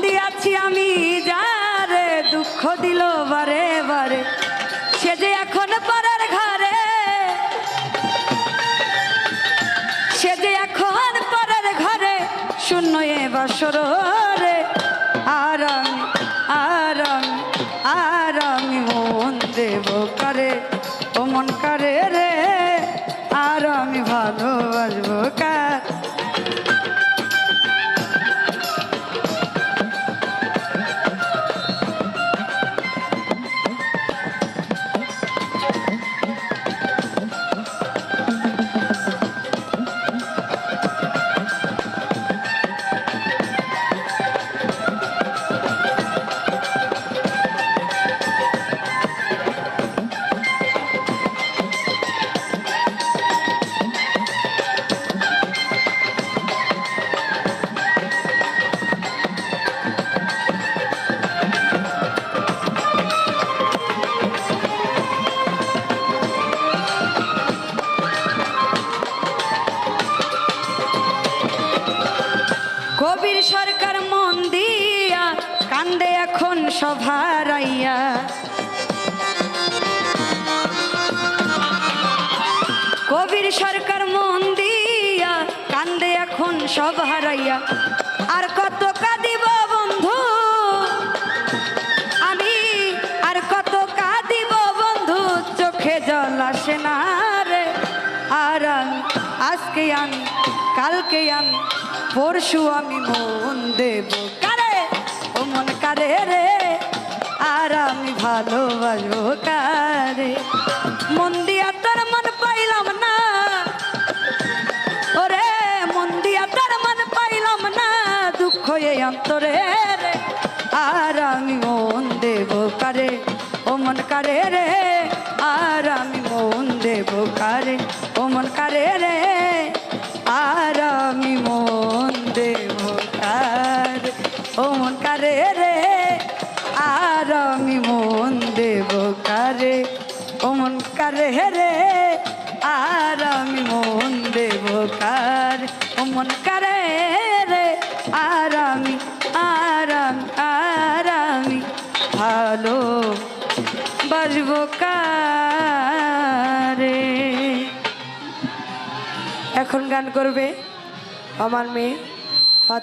দিয়াছি আমি যারে দুঃখ দিল বারে বারে, সে যে এখন পরের ঘরে, সে যে এখন পরের ঘরে, শূন্য এ বাসর রে। আর আমি মন দেব কারে, ও মন কারে রে, আর আমি ভালোবাসবো কার। কবির সরকার মন দিয়া কান্দে এখন সভারাইয়া, কবির সরকার মন দিয়া কান্দে এখন সভারাইয়া। আর কত কাঁদিব বন্ধু আমি, আর কত কাঁদিব বন্ধু, চোখে জল আসে না রে। আর আমি আজকে আমি, কালকে আমি, পরশু আমি মন দেব কারে, ও মন কারে রে, আর আমি ভালোবাসবো কারে। মন দিয়া তোর মন পাইলাম না, ওরে মন দিয়া তোর মন পাইলাম না, দুঃখ এই অন্তরে রে, আর আমি মন দেব কারে, ও মন কারে রে, আর আমি মন দেব কারে, ও মন কারে রে, আর আমি মন দেব কারে, ও মন কারে রে, আর আমি মন দেব কারে, ও মন কারে রে, আর আমি মন দেব কারে, ও মন কারে রে, আর আমি ভালো বাসবো কারে। এখন গান করবে আমার মেয়ে